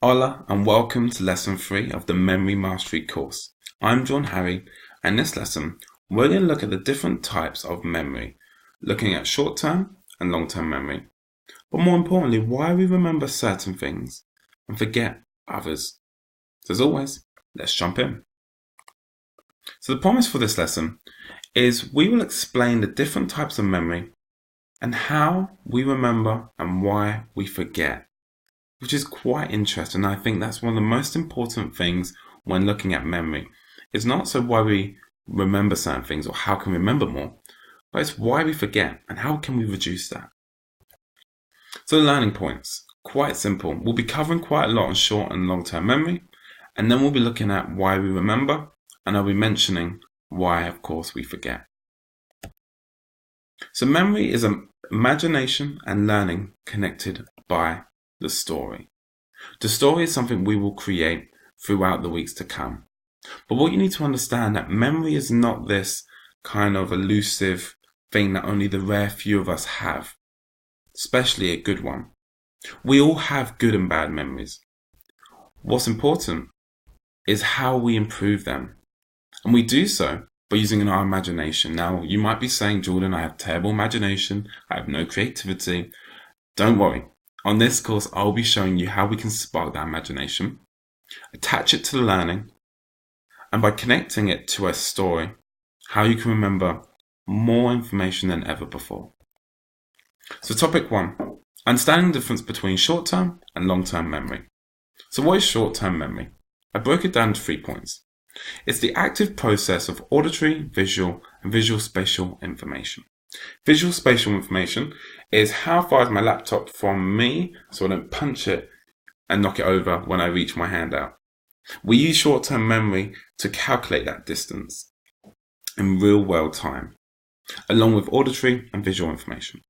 Hola and welcome to Lesson 3 of the Memory Mastery course. I'm John Harry, and in this lesson we're going to look at the different types of memory, looking at short-term and long-term memory, but more importantly why we remember certain things and forget others. So as always, let's jump in. So the promise for this lesson is we will explain the different types of memory and how we remember and why we forget, which is quite interesting. I think that's one of the most important things when looking at memory. It's not so why we remember certain things or how can we remember more, but it's why we forget and how can we reduce that. So the learning points, quite simple. We'll be covering quite a lot on short and long-term memory, and then we'll be looking at why we remember, and I'll be mentioning why, of course, we forget. So memory is imagination and learning connected by the story. The story is something we will create throughout the weeks to come. But what you need to understand that memory is not this kind of elusive thing that only the rare few of us have, especially a good one. We all have good and bad memories. What's important is how we improve them. And we do so by using our imagination. Now, you might be saying, Jordan, I have terrible imagination. I have no creativity. Don't worry. On this course, I'll be showing you how we can spark that imagination, attach it to the learning, and by connecting it to a story, how you can remember more information than ever before. So topic 1, understanding the difference between short-term and long-term memory. So what is short-term memory? I broke it down into 3 points. It's the active process of auditory, visual, and visual spatial information. Visual spatial information is how far is my laptop from me so I don't punch it and knock it over when I reach my hand out. We use short-term memory to calculate that distance in real-world time, along with auditory and visual information.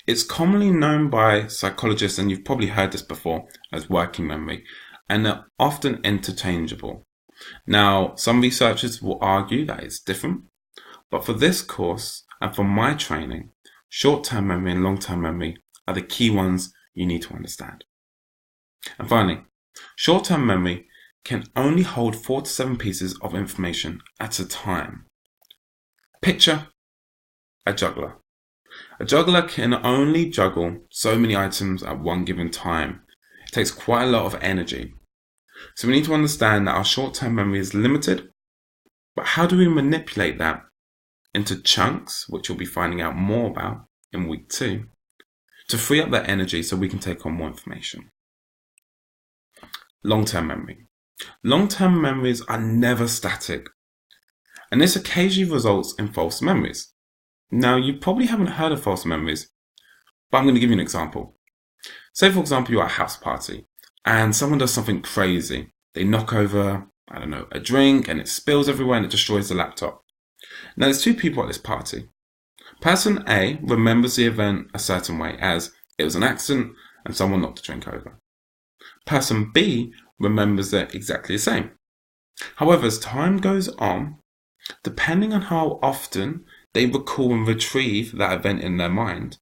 It's commonly known by psychologists, and you've probably heard this before, as working memory, and they're often interchangeable. Now, some researchers will argue that it's different, but for this course and for my training, short-term memory and long-term memory are the key ones you need to understand. And finally, short-term memory can only hold 4 to 7 pieces of information at a time. Picture a juggler. A juggler can only juggle so many items at one given time. It takes quite a lot of energy. So we need to understand that our short-term memory is limited, but how do we manipulate that into chunks, which we'll be finding out more about in week 2, to free up that energy so we can take on more information. Long-term memory. Long-term memories are never static, and this occasionally results in false memories. Now, you probably haven't heard of false memories, but I'm going to give you an example. Say, for example, you're at a house party, and someone does something crazy. They knock over, a drink, and it spills everywhere and it destroys the laptop. Now, there's 2 people at this party. Person A remembers the event a certain way, as it was an accident and someone knocked the drink over. Person B remembers it exactly the same. However, as time goes on, depending on how often they recall and retrieve that event in their mind,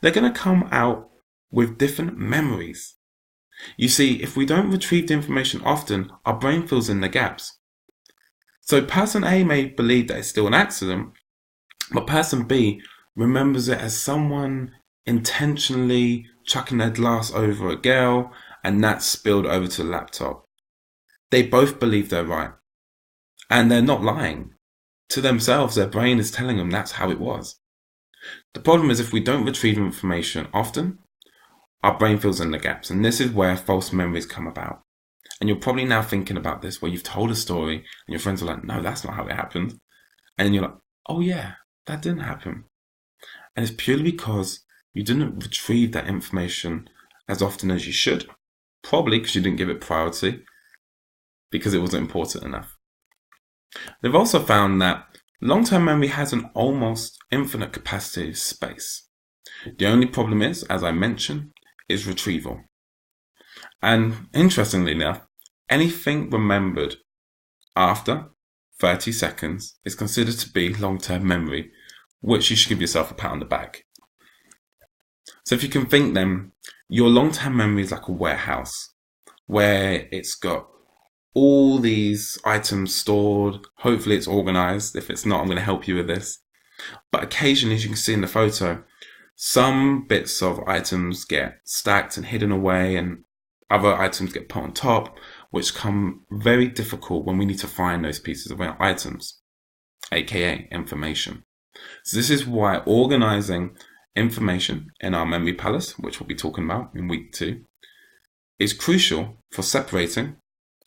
they're going to come out with different memories. You see, if we don't retrieve the information often, our brain fills in the gaps. So person A may believe that it's still an accident, but person B remembers it as someone intentionally chucking their glass over a girl and that spilled over to the laptop. They both believe they're right. And they're not lying. To themselves, their brain is telling them that's how it was. The problem is if we don't retrieve information often, our brain fills in the gaps, and this is where false memories come about. And you're probably now thinking about this, where you've told a story, and your friends are like, no, that's not how it happened. And then you're like, oh yeah, that didn't happen. And it's purely because you didn't retrieve that information as often as you should, probably because you didn't give it priority, because it wasn't important enough. They've also found that long-term memory has an almost infinite capacity of space. The only problem is, as I mentioned, is retrieval. And interestingly enough, anything remembered after 30 seconds is considered to be long-term memory, which you should give yourself a pat on the back. So if you can think then, your long-term memory is like a warehouse where it's got all these items stored. Hopefully it's organized. If it's not, I'm going to help you with this. But occasionally, as you can see in the photo, some bits of items get stacked and hidden away, and other items get put on top, which come very difficult when we need to find those pieces of items, aka information. So this is why organizing information in our memory palace, which we'll be talking about in week 2, is crucial for separating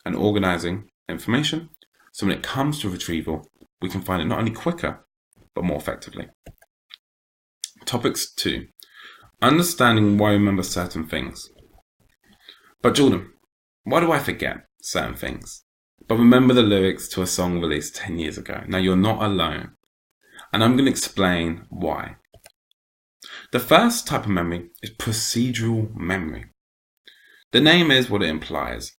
and organizing information, so when it comes to retrieval, we can find it not only quicker, but more effectively. Topics 2. Understanding why we remember certain things. But Jordan, why do I forget certain things, but remember the lyrics to a song released 10 years ago? Now, you're not alone, and I'm going to explain why. The first type of memory is procedural memory. The name is what it implies.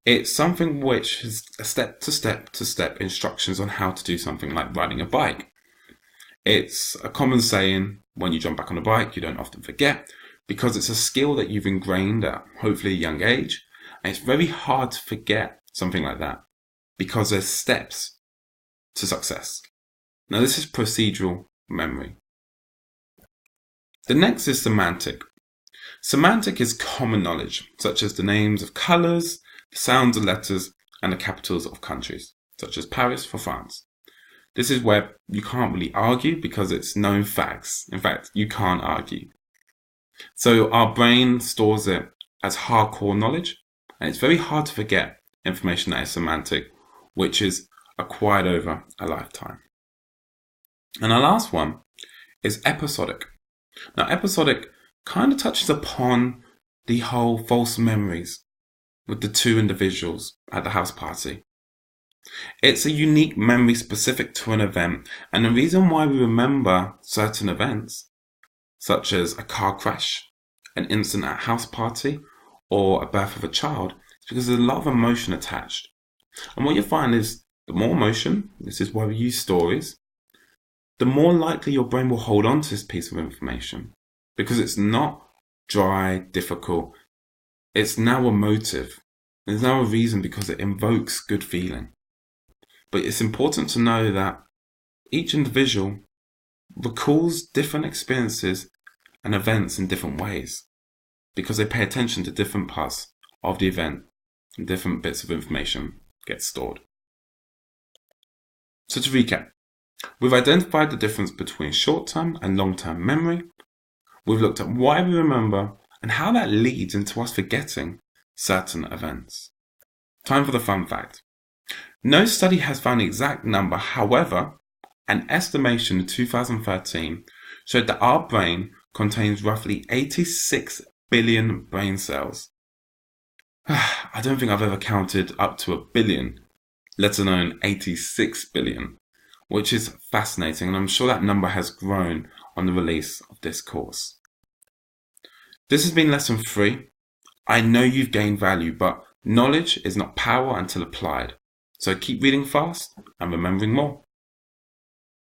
It's something which has a step-to-step instructions on how to do something like riding a bike. It's a common saying, when you jump back on a bike, you don't often forget, because it's a skill that you've ingrained at hopefully a young age, and it's very hard to forget something like that, because there's steps to success. Now, this is procedural memory. The next is semantic. Semantic is common knowledge, such as the names of colours, the sounds of letters, and the capitals of countries, such as Paris for France. This is where you can't really argue because it's known facts. In fact, you can't argue. So our brain stores it as hardcore knowledge, and it's very hard to forget information that is semantic, which is acquired over a lifetime. And our last one is episodic. Now, episodic kind of touches upon the whole false memories with the 2 individuals at the house party. It's a unique memory specific to an event, and the reason why we remember certain events, such as a car crash, an incident at a house party, or a birth of a child, is because there's a lot of emotion attached. And what you find is the more emotion, this is why we use stories, the more likely your brain will hold on to this piece of information, because it's not dry, difficult. It's now emotive. There's now a reason because it invokes good feeling. But it's important to know that each individual recalls different experiences and events in different ways, because they pay attention to different parts of the event and different bits of information get stored. So to recap, we've identified the difference between short-term and long-term memory. We've looked at why we remember and how that leads into us forgetting certain events. Time for the fun fact. No study has found the exact number. However, an estimation in 2013 showed that our brain contains roughly 86 billion brain cells. I don't think I've ever counted up to 1 billion, let alone 86 billion, which is fascinating, and I'm sure that number has grown on the release of this course. This has been lesson 3. I know you've gained value, but knowledge is not power until applied. So keep reading fast and remembering more.